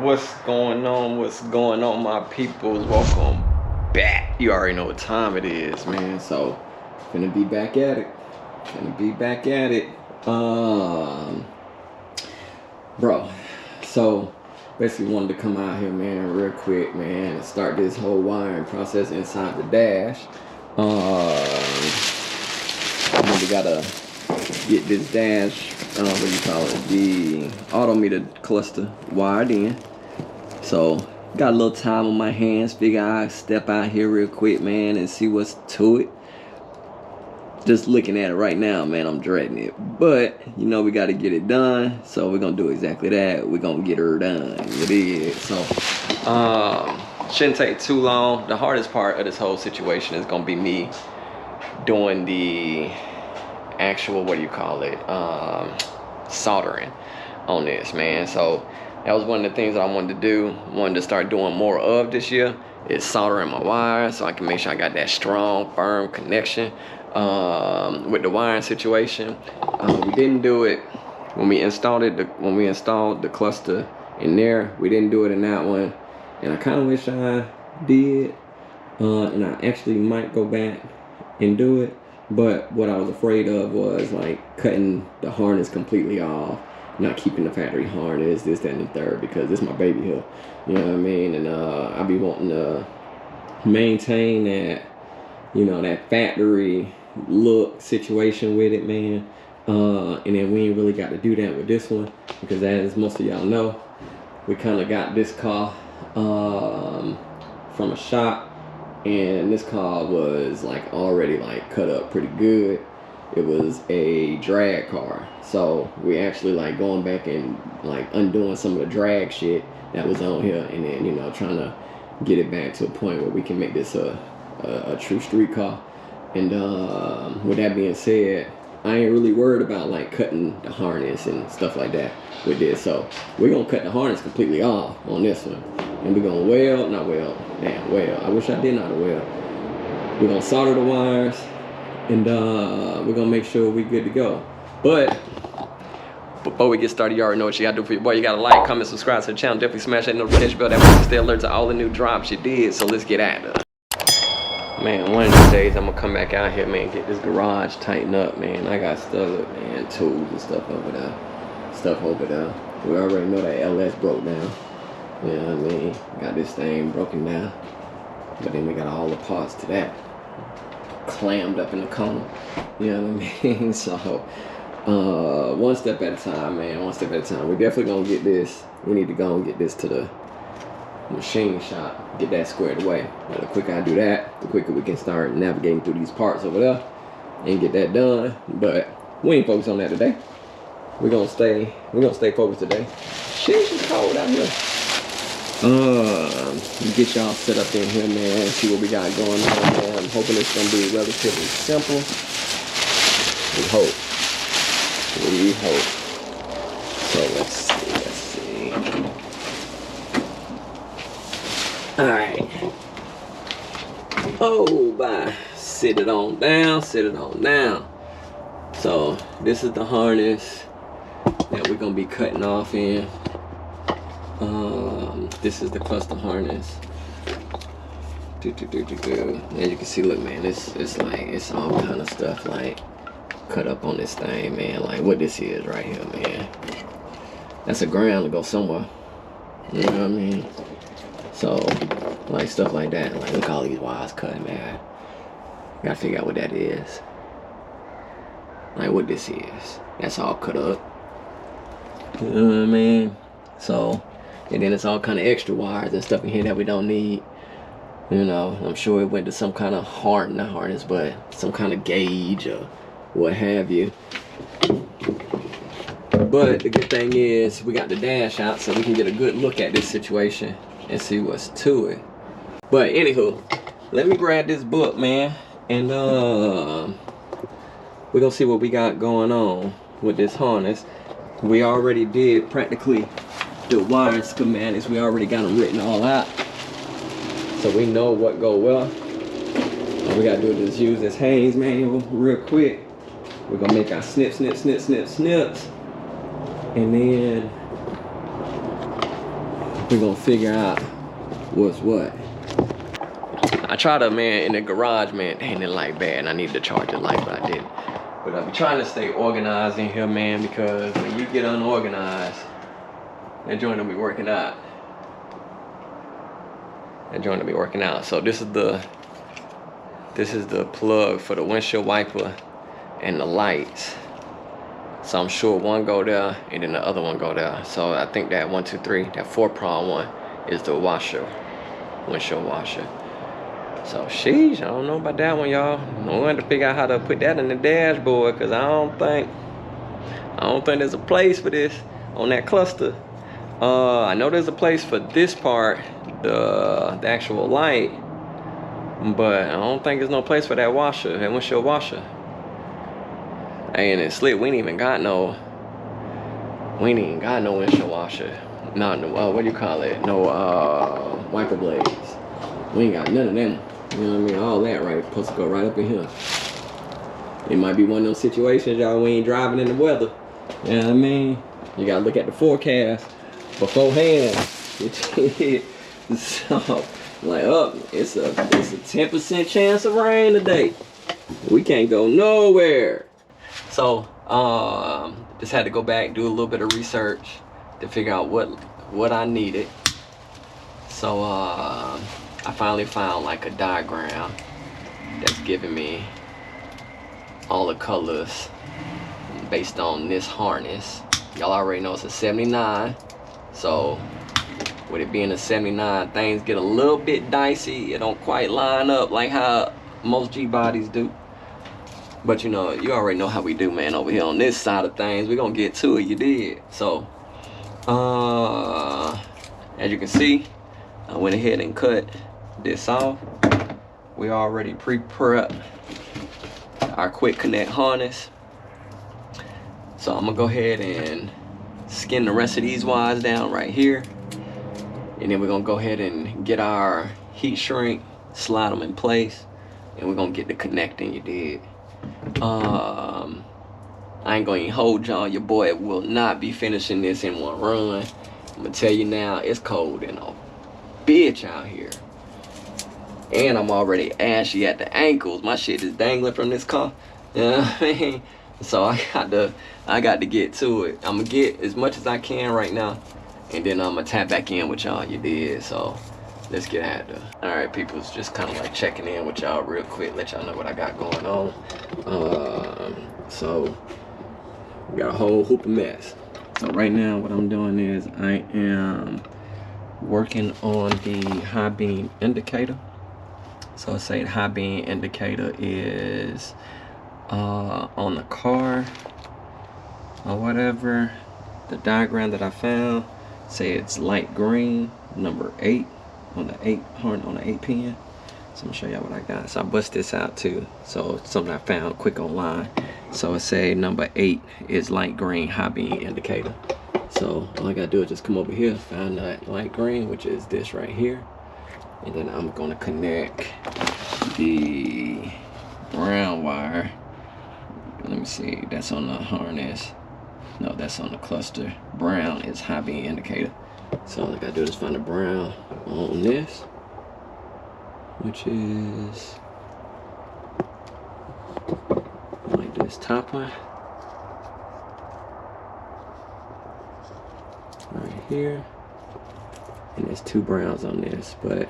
What's going on? What's going on, my peoples? Welcome back. You already know what time it is, man. So, finna be back at it. Bro. So, basically wanted to come out here, man, real quick, man, and start this whole wiring process inside the dash. We gotta get this dash, the Autometer cluster wired in. So got a little time on my hands, figure I'd step out here real quick, man, and see what's to it. Just looking at it right now, man, I'm dreading it, but you know we got to get it done, so we're gonna do exactly that. We're gonna get her done. It is. So shouldn't take too long. The hardest part of this whole situation is gonna be me doing the actual, soldering on this, man. So that was one of the things that I wanted to do, wanted to start doing more of this year, is soldering my wire so I can make sure I got that strong, firm connection with the wiring situation. We didn't do it when we installed the cluster in there. We didn't do it in that one, and I kind of wish I did, and I actually might go back and do it. But what I was afraid of was like cutting the harness completely off, not keeping the factory harness, this, that, and the third, because this is my baby here. You know what I mean? And I be wanting to maintain that, you know, that factory look situation with it, man. And then we ain't really got to do that with this one, because as most of y'all know, we kind of got this car from a shop. And this car was like already like cut up pretty good. It was a drag car, so we actually like going back and like undoing some of the drag shit that was on here, and then, you know, trying to get it back to a point where we can make this a true street car. And with that being said, I ain't really worried about like cutting the harness and stuff like that with this. So we're gonna cut the harness completely off on this one, and we're gonna weld. I wish I did not weld. We're gonna solder the wires, and we're gonna make sure we're good to go. But before we get started, you already know what you gotta do for your boy. You gotta like, comment, subscribe to the channel. Definitely smash that notification bell. That way you stay alert to all the new drops you did. So let's get at it. Man, one of these days I'm gonna come back out here, man, get this garage tightened up, man. I got stuff, man, tools and stuff over there. We already know that LS broke down. You know what I mean? Got this thing broken down. But then we got all the parts to that clammed up in the corner. You know what I mean? So one step at a time, man. One step at a time. We're definitely gonna get this. We need to go and get this to the machine shop, get that squared away. But the quicker I do that, the quicker we can start navigating through these parts over there and get that done. But we ain't focused on that today. We're gonna stay focused today. Sheesh, it's cold out here. Get y'all set up in here, man, see what we got going on, man. I'm hoping it's gonna be relatively simple. We hope. So let's see. Alright. Oh, bye. Sit it on down. So this is the harness that we're gonna be cutting off in. This is the cluster harness. As you can see, look, man, it's all kind of stuff like cut up on this thing, man. Like what this is right here, man. That's a ground to go somewhere. You know what I mean? So like stuff like that. Like look, all these wires cut, man. Gotta figure out what that is. Like what this is. That's all cut up. You know what I mean? So, and then it's all kind of extra wires and stuff in here that we don't need. You know, I'm sure it went to some kind of not harness, but some kind of gauge or what have you. But the good thing is we got the dash out, so we can get a good look at this situation and see what's to it. But anywho, let me grab this book, man, and we're gonna see what we got going on with this harness. We already did practically the wiring schematics. We already got them written all out, so we know what go well. All we gotta do is just use this Haynes manual real quick. We're gonna make our snips, and then we're gonna figure out what's what. I tried to, man, in the garage, man, ain't it like bad, and I needed to charge the light, but I didn't. But I'm trying to stay organized in here, man, because when you get unorganized, that joint will be working out. That joint will be working out. So this is the plug for the windshield wiper and the lights. So I'm sure one go there and then the other one go there. So I think that 1, 2, 3, that 4-prong one is the washer, windshield washer. So sheesh, I don't know about that one, y'all. I'm going to figure out how to put that in the dashboard, because I don't think there's a place for this on that cluster. I know there's a place for this part, the actual light, but I don't think there's no place for that washer, that windshield washer. And it's slick, we ain't even got no windshield washer. No, what do you call it? No wiper blades. We ain't got none of them. You know what I mean? All that right, supposed to go right up in here. It might be one of those situations, y'all, we ain't driving in the weather. You know what I mean? You gotta look at the forecast beforehand. So, like, it's a 10% chance of rain today. We can't go nowhere. So, just had to go back, do a little bit of research to figure out what I needed. So, I finally found like a diagram that's giving me all the colors based on this harness. Y'all already know it's a 79. So with it being a 79, things get a little bit dicey. It don't quite line up like how most Gbodies do. But you know, you already know how we do, man, over here on this side of things. We're gonna get to it, you did. So, as you can see, I went ahead and cut this off. We already pre-prepped our quick connect harness. So I'm gonna go ahead and skin the rest of these wires down right here. And then we're gonna go ahead and get our heat shrink, slide them in place, and we're gonna get the connecting, you did. I ain't gonna even hold y'all, your boy will not be finishing this in one run. I'm gonna tell you now, it's cold and a bitch out here. And I'm already ashy at the ankles. My shit is dangling from this car. You know what I mean? So I got to get to it. I'm gonna get as much as I can right now, and then I'm gonna tap back in with y'all, you did. So let's get at it. All right, people, it's just kind of like checking in with y'all real quick, let y'all know what I got going on. So we got a whole hoop of mess. So right now what I'm doing is I am working on the high beam indicator. So say the high beam indicator is on the car or whatever. The diagram that I found say it's light green, number 8 on the 8 pin. So I'm gonna show y'all what I got. So I bust this out too. So it's something I found quick online. So it say number 8 is light green high beam indicator. So all I gotta do is just come over here, find that light green, which is this right here. And then I'm gonna connect the brown wire. Let me see, that's on the harness. No, that's on the cluster. Brown is high beam indicator. So all I gotta do is find the brown on this, which is like this top one. Right here. And there's 2 browns on this, but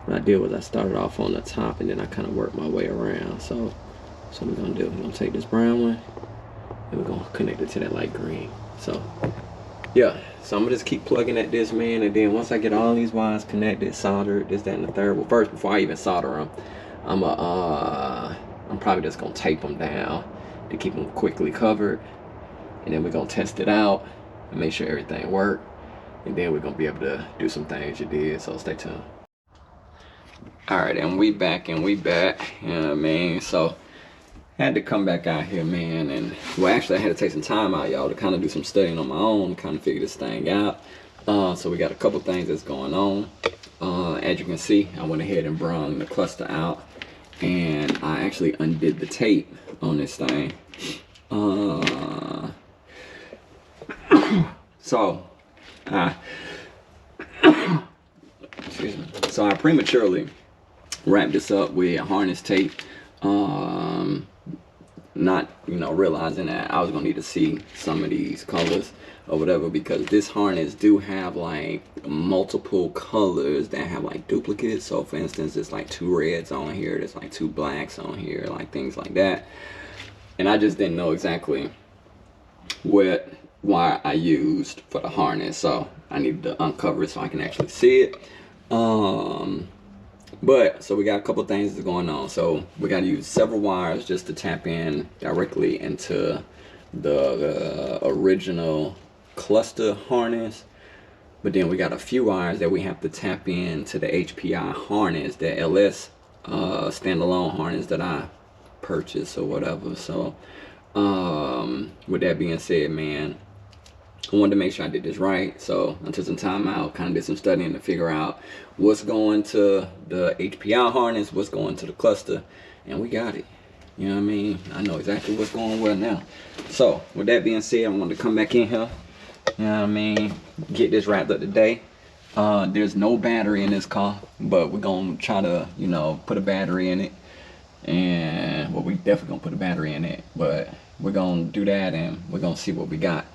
what I did was I started off on the top and then I kind of worked my way around. So what we're gonna do, we're gonna take this brown one and we're gonna connect it to that light green. So yeah, so I'm gonna just keep plugging at this, man, and then once I get all these wires connected, soldered, this, that, and the third. Well, first, before I even solder them, I'm probably just gonna tape them down to keep them quickly covered, and then we're gonna test it out and make sure everything works. And then we're gonna be able to do some things you did, so stay tuned. All right, and we back, you know what I mean? So had to come back out here, man, and well, actually I had to take some time out, y'all, to kind of do some studying on my own, kind of figure this thing out. So we got a couple things that's going on. As you can see, I went ahead and brung the cluster out, and I actually undid the tape on this thing. So excuse me. So I prematurely wrapped this up with harness tape, not, you know, realizing that I was gonna need to see some of these colors or whatever, because this harness do have like multiple colors that have like duplicates. So for instance, there's like 2 reds on here, there's like 2 blacks on here, like things like that. And I just didn't know exactly what wire I used for the harness, so I needed to uncover it so I can actually see it. But so we got a couple things that's going on. So we got to use several wires just to tap in directly into the original cluster harness. But then we got a few wires that we have to tap into the HPI harness, the LS standalone harness that I purchased or whatever. So with that being said, man, I wanted to make sure I did this right. So I took some time out, kind of did some studying to figure out what's going to the HPI harness, what's going to the cluster, and we got it. You know what I mean? I know exactly what's going where now. So with that being said, I wanted to come back in here, you know what I mean, get this wrapped up today. There's no battery in this car, but we're gonna try to, you know, put a battery in it. And well, we definitely gonna put a battery in it, but we're gonna do that and we're gonna see what we got.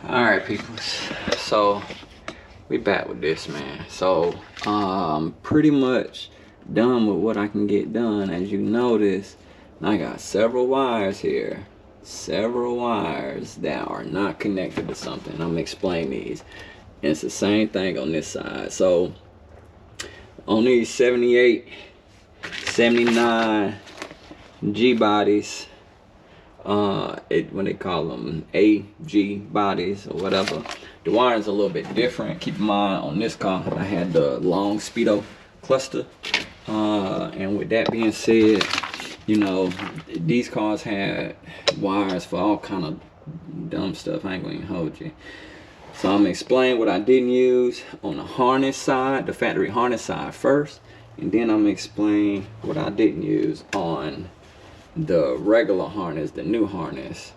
Alright people, so we back with this, man. So pretty much done with what I can get done. As you notice, I got several wires here, several wires that are not connected to something. I'm gonna explain these. And it's the same thing on this side. So on these 78, 79 Gbodies, when they call them AG bodies or whatever, the wiring's a little bit different. Keep in mind, on this car I had the long speedo cluster, and with that being said, you know, these cars had wires for all kind of dumb stuff. I ain't gonna even hold you. So I'm gonna explain what I didn't use on the harness side, the factory harness side first, and then I'm gonna explain what I didn't use on the regular harness, the new harness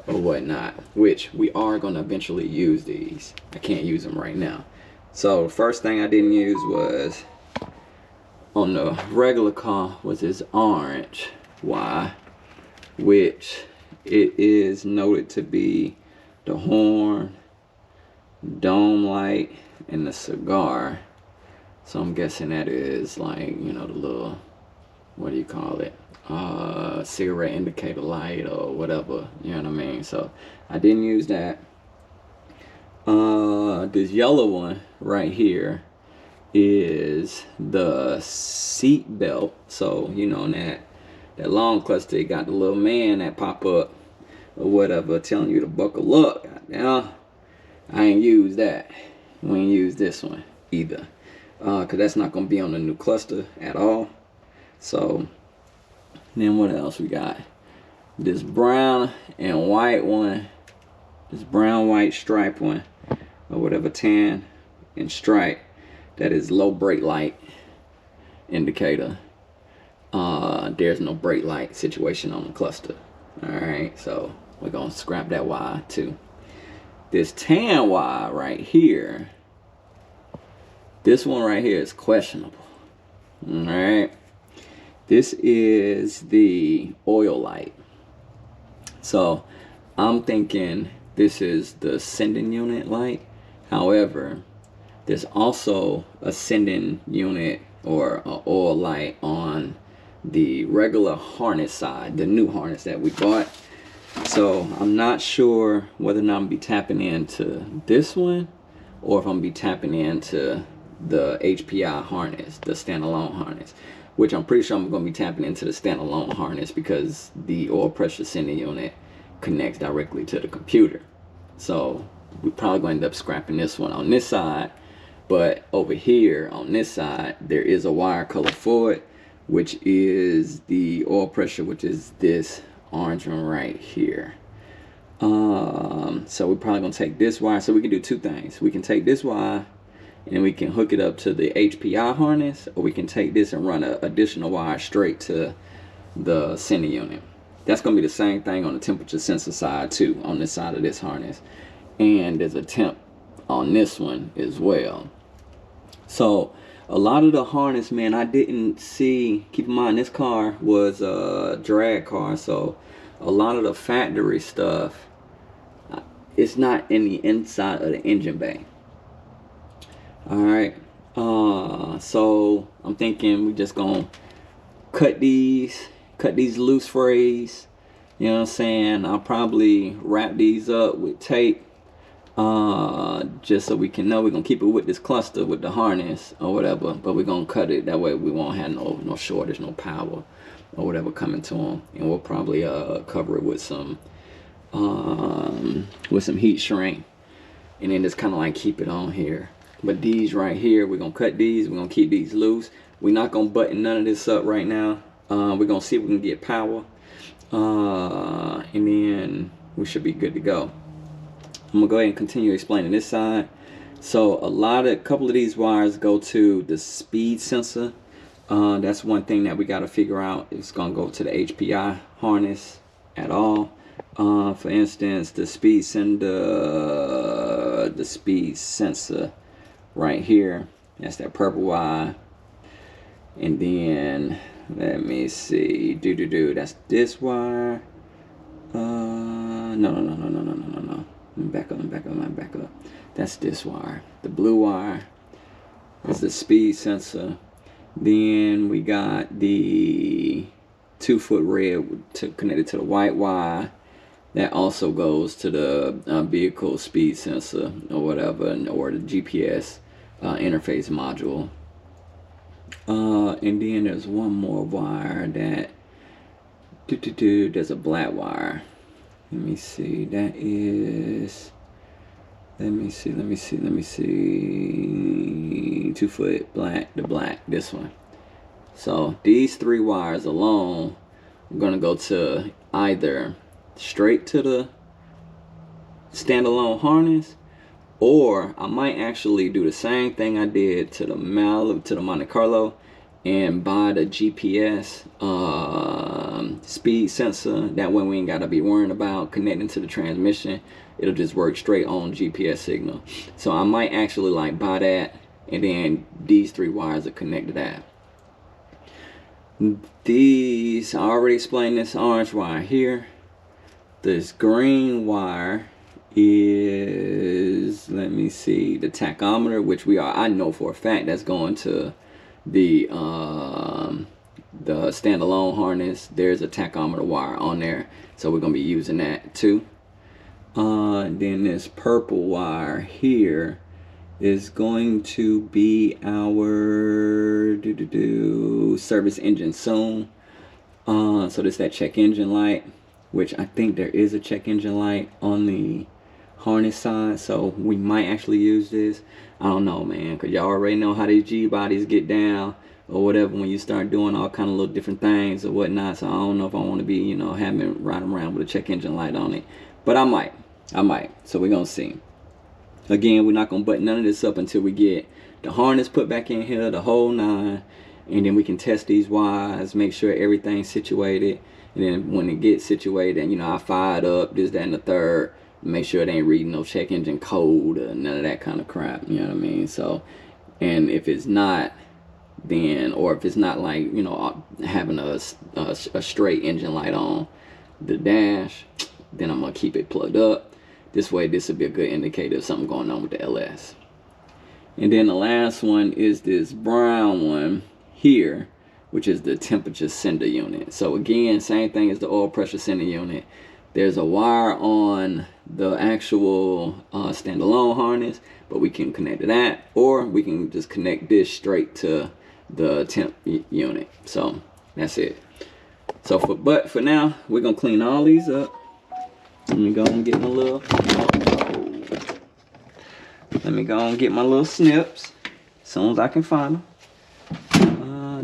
or whatnot, which we are going to eventually use these. I can't use them right now. So the first thing I didn't use was on the regular car was this orange wire, which it is noted to be the horn, dome light, and the cigar. So I'm guessing that is like, you know, the little, what do you call it, cigarette indicator light or whatever, you know what I mean? So I didn't use that. This yellow one right here is the seat belt. So you know, that long cluster, it got the little man that pop up or whatever telling you to buckle up. Now I ain't use that. We ain't use this one either, because that's not gonna be on the new cluster at all. So then what else we got? This brown and white one, this brown white stripe one, or whatever, tan and stripe, that is low brake light indicator. There's no brake light situation on the cluster. Alright, so we're gonna scrap that wire too. This tan wire right here, this one right here is questionable. All right, this is the oil light. So I'm thinking this is the sending unit light. However, there's also a sending unit or an oil light on the regular harness side, the new harness that we bought. So I'm not sure whether or not I'm gonna be tapping into this one or if I'm gonna be tapping into the HPI harness, the standalone harness, which I'm pretty sure I'm gonna be tapping into the standalone harness because the oil pressure sending unit connects directly to the computer. So we're probably going to end up scrapping this one on this side, but over here on this side there is a wire color for it, which is the oil pressure, which is this orange one right here. So we're probably gonna take this wire. So we can do two things. We can take this wire and we can hook it up to the HPI harness, or we can take this and run an additional wire straight to the sending unit. That's gonna be the same thing on the temperature sensor side too, on this side of this harness. And there's a temp on this one as well. So a lot of the harness, man, I didn't see. Keep in mind, this car was a drag car, so a lot of the factory stuff, it's not in the inside of the engine bay. All right, so I'm thinking we just gonna cut these loose frays. You know what I'm saying? I'll probably wrap these up with tape, just so we can know we're gonna keep it with this cluster with the harness or whatever, but we're gonna cut it that way we won't have no shortage, no power or whatever coming to them. And we'll probably cover it with some heat shrink, and then just kind of like keep it on here. But these right here, we're gonna cut these, we're gonna keep these loose. We're not gonna button none of this up right now. We're gonna see if we can get power, and then we should be good to go. I'm gonna go ahead and continue explaining this side. So a couple of these wires go to the speed sensor. That's one thing that we got to figure out. It's gonna go to the HPI harness at all. For instance, the speed sensor right here, that's that purple wire. And then let me see, that's this wire. No. Back up. That's this wire. The blue wire is the speed sensor. Then we got the 2-foot red connected to the white wire. That also goes to the vehicle speed sensor or whatever, or the GPS interface module. And then there's one more wire that there's a black wire. Let me see. That is. Let me see. 2-foot black. The black. This one. So these 3 wires alone are gonna go to either straight to the standalone harness, or I might actually do the same thing I did to the Monte Carlo and buy the GPS speed sensor. That way we ain't gotta be worrying about connecting to the transmission. It'll just work straight on GPS signal. So I might actually like buy that, and then these 3 wires are connected to that. These, I already explained this orange wire here. This green wire is, let me see, the tachometer, which I know for a fact that's going to the standalone harness. There's a tachometer wire on there, so we're gonna be using that too. Then this purple wire here is going to be our service engine soon. So this is that check engine light, which I think there is a check engine light on the harness side, so we might actually use this. I don't know, man, because y'all already know how these G-bodies get down or whatever when you start doing all kind of little different things or whatnot. So I don't know if I want to be, you know, riding around with a check engine light on it, but I might. So we're gonna see. Again, we're not gonna button none of this up until we get the harness put back in here, the whole 9, and then we can test these wires, make sure everything's situated. And then when it gets situated, and you know, I fire it up, this, that, and the third, make sure it ain't reading no check engine code or none of that kind of crap. You know what I mean? So, and if it's not, then, or if it's not like, you know, having a straight engine light on the dash, then I'm gonna keep it plugged up. This way, this will be a good indicator of something going on with the LS. And then the last one is this brown one here, which is the temperature sender unit. So again, same thing as the oil pressure sender unit. There's a wire on the actual standalone harness, but we can connect to that, or we can just connect this straight to the temp unit. So that's it. So for now, we're gonna clean all these up. Let me go and get my little snips as soon as I can find them.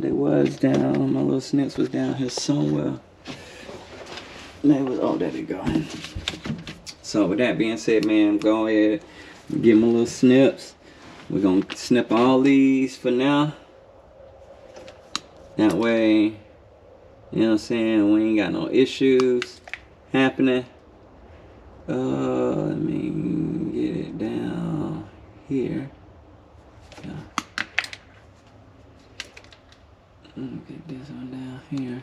They was down, my little snips was down here somewhere. They was, oh, there they go. So with that being said, man, go ahead and get my little snips. We're gonna snip all these for now. That way, you know what I'm saying, we ain't got no issues happening. Let me get it down here. Yeah. Get this one down here.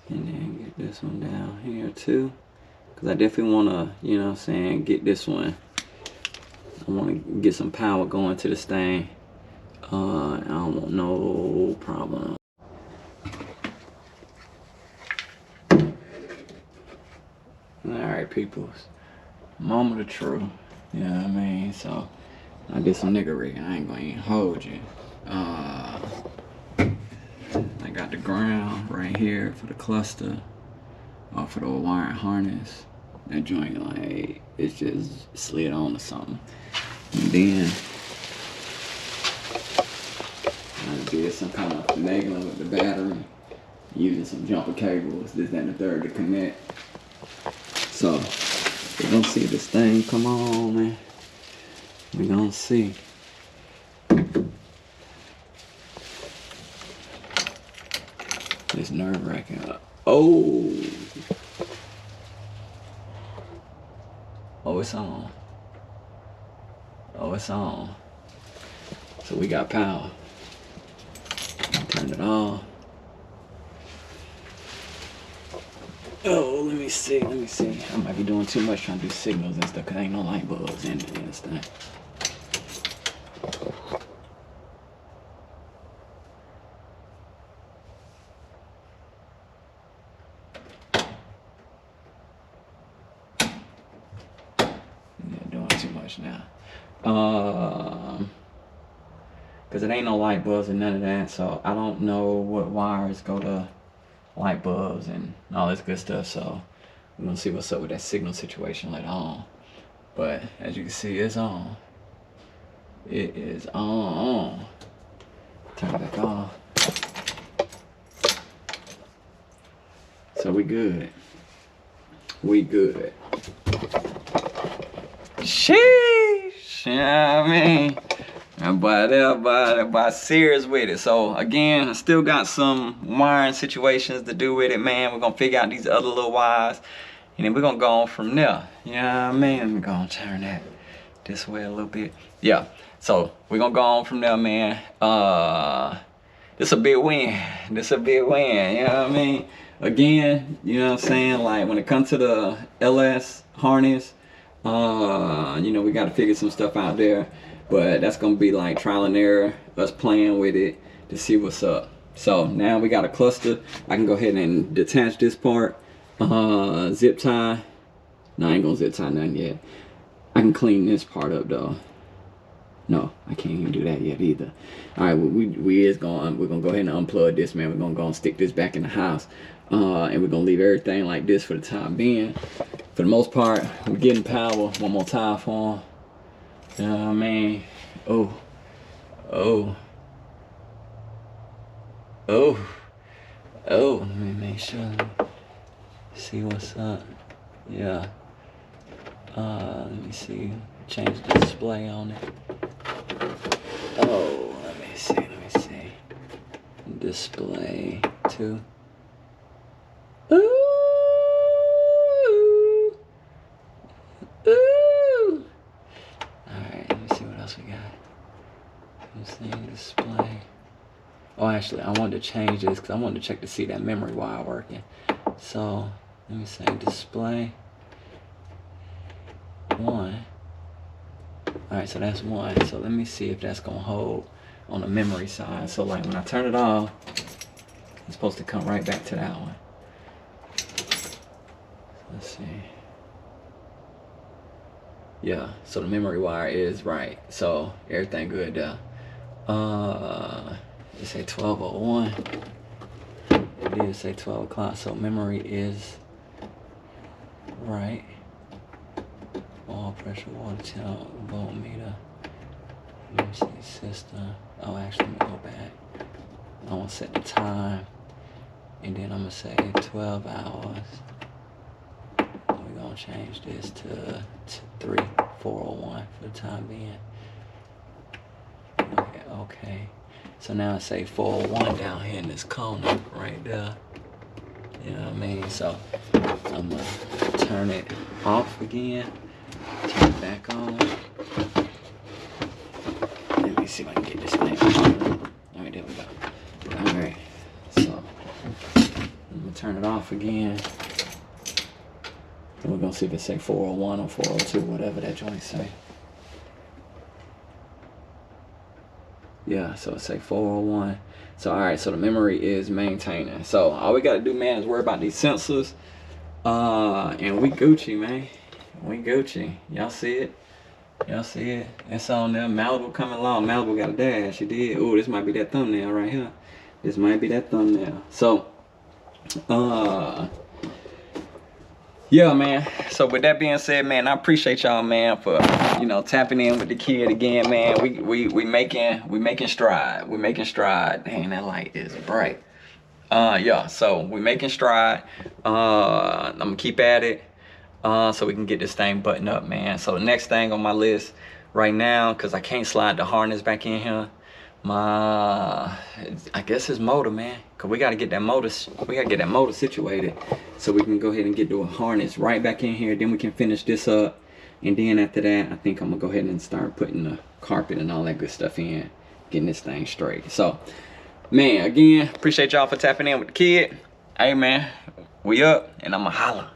And then get this one down here too. Because I definitely want to, you know what I'm saying, get this one. I want to get some power going to this thing. I don't want no problem. Alright, peoples. Moment of truth. You know what I mean? So, I did some niggery. I ain't gonna even hold you. I got the ground right here for the cluster. For the wire harness. That joint, like, it's just slid on or something. And then, I did some kind of finagling with the battery. Using some jumper cables, this, that, and the third to connect. So, we're gonna see this thing come on, man. We're gonna see. It's nerve-wracking. Oh! Oh, it's on. Oh, it's on. So we got power. Turn it on. Oh, let me see. I might be doing too much trying to do signals and stuff, because ain't no light bulbs in this thing. Yeah, doing too much now. Because it ain't no light bulbs and none of that, so I don't know what wires go to light bulbs and all this good stuff, so we're gonna see what's up with that signal situation later on. But as you can see, it's on. It is on. Turn it back off. So we good. We good. Sheesh. You know what I mean? But serious with it. So again, I still got some wiring situations to do with it, man. We're gonna figure out these other little wires, and then we're gonna go on from there. You know what I mean? I'm gonna turn that this way a little bit. Yeah. So we're gonna go on from there, man. This a big win. You know what I mean? Again, you know what I'm saying? Like when it comes to the LS harness, you know, we gotta figure some stuff out there. But that's gonna be like trial and error, us playing with it to see what's up. So now we got a cluster. I can go ahead and detach this part, zip tie. No, I ain't gonna zip tie nothing yet. I can clean this part up though. No, I can't even do that yet either. All right, we're gonna go ahead and unplug this, man. We're gonna go and stick this back in the house, and we're gonna leave everything like this for the time being. For the most part, we're getting power. One more time for them. You know what I mean? Oh. Let me make sure. See what's up. Yeah. Let me see. Change the display on it. Oh, let me see. Display 2. Ooh. actually, I wanted to change this because I wanted to check to see that memory wire working. So let me say display 1. Alright, so that's 1. So let me see if that's gonna hold on the memory side. So like when I turn it off, it's supposed to come right back to that one. Let's see. Yeah, so the memory wire is right. So everything good there. It say 12:01. It did say 12 o'clock, so memory is right. Oil pressure, water temp, voltmeter. Let me see, system. Oh, actually, let me go back. I'm gonna set the time, and then I'm gonna say 12 hours. We're gonna change this to 4:01 for the time being. Okay. So now I say 4:01 down here in this corner right there. You know what I mean? So I'm gonna turn it off again. Turn it back on. Let me see if I can get this thing on. Alright, there we go. Alright. So I'm gonna turn it off again. And we're gonna see if it say 4:01 or 4:02, whatever that joint say. Yeah, so it say 4:01. So alright, so the memory is maintaining. So all we gotta do, man, is worry about these sensors. And we Gucci, man. We Gucci. Y'all see it? Y'all see it? It's on there. Malibu coming along. Malibu got a dash. It did. Oh, this might be that thumbnail right here. This might be that thumbnail. So yeah, man. So with that being said, man, I appreciate y'all, man, for, you know, tapping in with the kid again, man. We making stride. We making stride. Dang, that light is bright. Yeah, so we making stride. I'm gonna keep at it, so we can get this thing buttoned up, man. So the next thing on my list right now, cause I can't slide the harness back in here, I guess it's motor, man. Cause we gotta get that motor. We gotta get that motor situated, so we can go ahead and get the harness right back in here. Then we can finish this up, and then after that, I think I'm gonna go ahead and start putting the carpet and all that good stuff in, getting this thing straight. So, man, again, appreciate y'all for tapping in with the kid. Hey, man, we up, and I'ma holla.